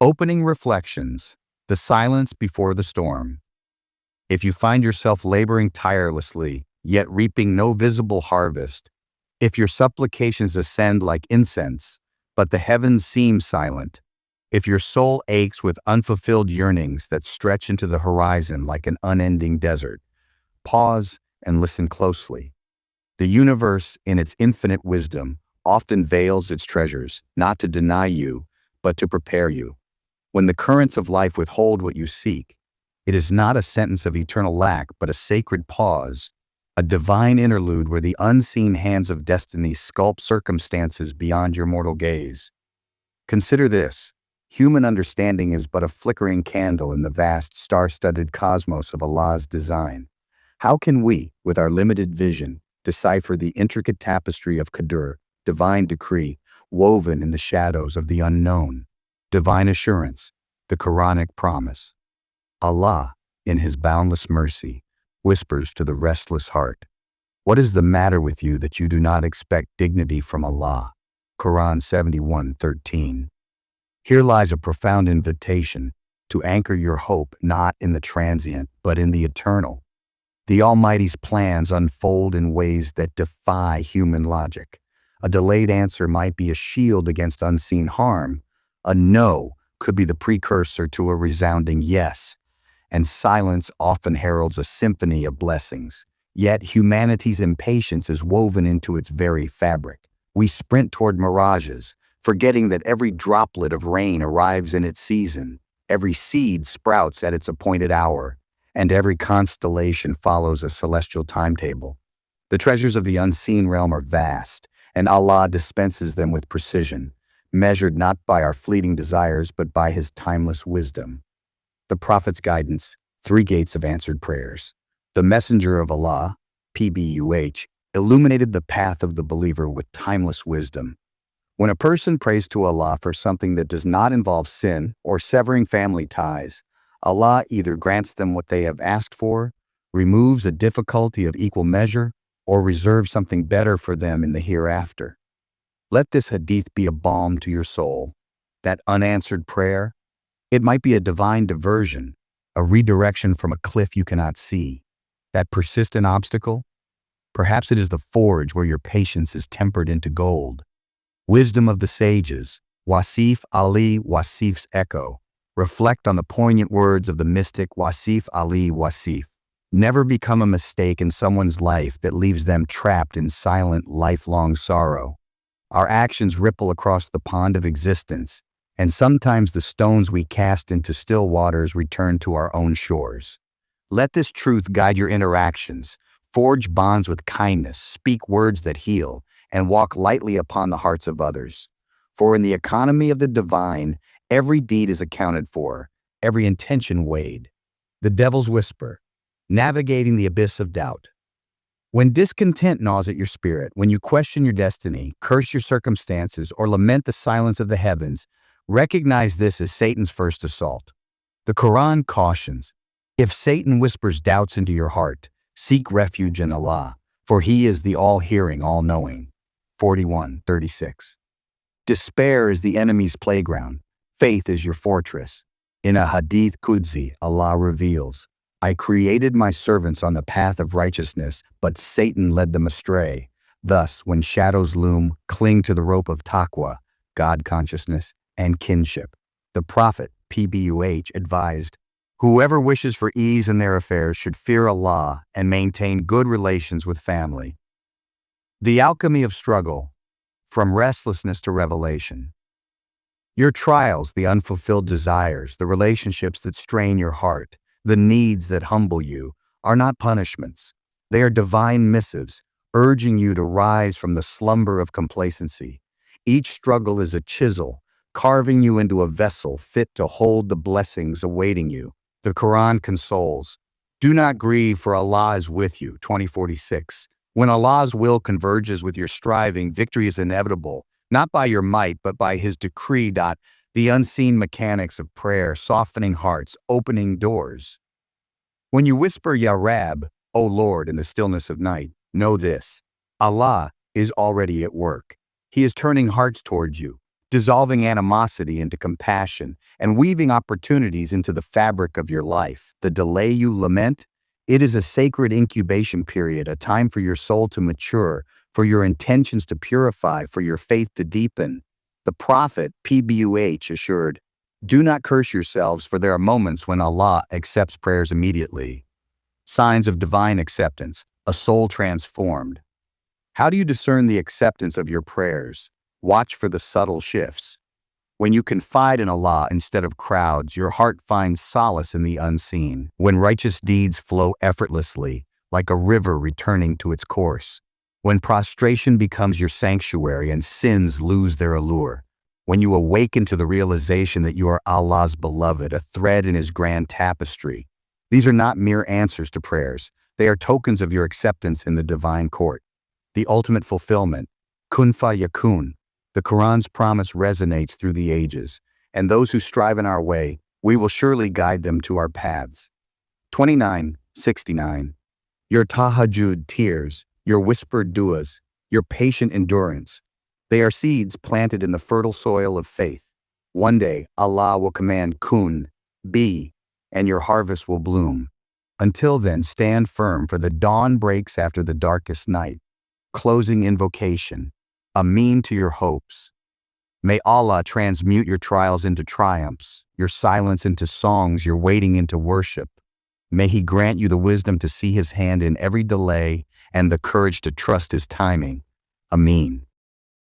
Opening reflections, the silence before the storm. If you find yourself laboring tirelessly, yet reaping no visible harvest, if your supplications ascend like incense, but the heavens seem silent, if your soul aches with unfulfilled yearnings that stretch into the horizon like an unending desert, pause and listen closely. The universe, in its infinite wisdom, often veils its treasures, not to deny you, but to prepare you. When the currents of life withhold what you seek, it is not a sentence of eternal lack, but a sacred pause, a divine interlude where the unseen hands of destiny sculpt circumstances beyond your mortal gaze. Consider this: human understanding is but a flickering candle in the vast star-studded cosmos of Allah's design. How can we, with our limited vision, decipher the intricate tapestry of Qadr, divine decree, woven in the shadows of the unknown? Divine assurance, the Quranic promise. Allah, in His boundless mercy, whispers to the restless heart, "What is the matter with you that you do not expect dignity from Allah?" Quran 71:13. Here lies a profound invitation to anchor your hope not in the transient, but in the eternal. The Almighty's plans unfold in ways that defy human logic. A delayed answer might be a shield against unseen harm. A no could be the precursor to a resounding yes, and silence often heralds a symphony of blessings. Yet humanity's impatience is woven into its very fabric. We sprint toward mirages, forgetting that every droplet of rain arrives in its season, every seed sprouts at its appointed hour, and every constellation follows a celestial timetable. The treasures of the unseen realm are vast, and Allah dispenses them with precision, measured not by our fleeting desires but by His timeless wisdom. The Prophet's guidance, 3 gates of answered prayers. The Messenger of Allah, PBUH, illuminated the path of the believer with timeless wisdom. When a person prays to Allah for something that does not involve sin or severing family ties, Allah either grants them what they have asked for, removes a difficulty of equal measure, or reserves something better for them in the hereafter. Let this hadith be a balm to your soul. That unanswered prayer, it might be a divine diversion, a redirection from a cliff you cannot see. That persistent obstacle, perhaps it is the forge where your patience is tempered into gold. Wisdom of the sages, Wasif Ali Wasif's echo. Reflect on the poignant words of the mystic Wasif Ali Wasif. Never become a mistake in someone's life that leaves them trapped in silent, lifelong sorrow. Our actions ripple across the pond of existence, and sometimes the stones we cast into still waters return to our own shores. Let this truth guide your interactions. Forge bonds with kindness, speak words that heal, and walk lightly upon the hearts of others. For in the economy of the divine, every deed is accounted for, every intention weighed. The devil's whisper, navigating the abyss of doubt. When discontent gnaws at your spirit, when you question your destiny, curse your circumstances, or lament the silence of the heavens, recognize this as Satan's first assault. The Quran cautions, if Satan whispers doubts into your heart, seek refuge in Allah, for He is the all-hearing, all-knowing. 41:36. Despair is the enemy's playground. Faith is your fortress. In a Hadith Qudsi, Allah reveals, I created my servants on the path of righteousness, but Satan led them astray. Thus, when shadows loom, cling to the rope of taqwa, God consciousness, and kinship. The Prophet, PBUH, advised, whoever wishes for ease in their affairs should fear Allah and maintain good relations with family. The alchemy of struggle, from restlessness to revelation. Your trials, the unfulfilled desires, the relationships that strain your heart, the needs that humble you, are not punishments. They are divine missives, urging you to rise from the slumber of complacency. Each struggle is a chisel, carving you into a vessel fit to hold the blessings awaiting you. The Quran consoles, do not grieve, for Allah is with you. 20:46. When Allah's will converges with your striving, victory is inevitable, not by your might, but by His decree. The unseen mechanics of prayer, softening hearts, opening doors. When you whisper, Ya Rab, O Lord, in the stillness of night, know this: Allah is already at work. He is turning hearts towards you, dissolving animosity into compassion and weaving opportunities into the fabric of your life. The delay you lament, it is a sacred incubation period, a time for your soul to mature, for your intentions to purify, for your faith to deepen. The Prophet, PBUH, assured, "Do not curse yourselves, for there are moments when Allah accepts prayers immediately." Signs of divine acceptance, a soul transformed. How do you discern the acceptance of your prayers? Watch for the subtle shifts. When you confide in Allah instead of crowds, your heart finds solace in the unseen. When righteous deeds flow effortlessly, like a river returning to its course. When prostration becomes your sanctuary and sins lose their allure. When you awaken to the realization that you are Allah's beloved, a thread in His grand tapestry. These are not mere answers to prayers. They are tokens of your acceptance in the divine court. The ultimate fulfillment, kun fa yakun. The Quran's promise resonates through the ages, and those who strive in our way, we will surely guide them to our paths. 29:69. Your tahajjud tears, your whispered du'as, your patient endurance, they are seeds planted in the fertile soil of faith. One day, Allah will command kun, be, and your harvest will bloom. Until then, stand firm, for the dawn breaks after the darkest night. Closing invocation. Amin to your hopes. May Allah transmute your trials into triumphs, your silence into songs, your waiting into worship. May He grant you the wisdom to see His hand in every delay and the courage to trust His timing. Amin.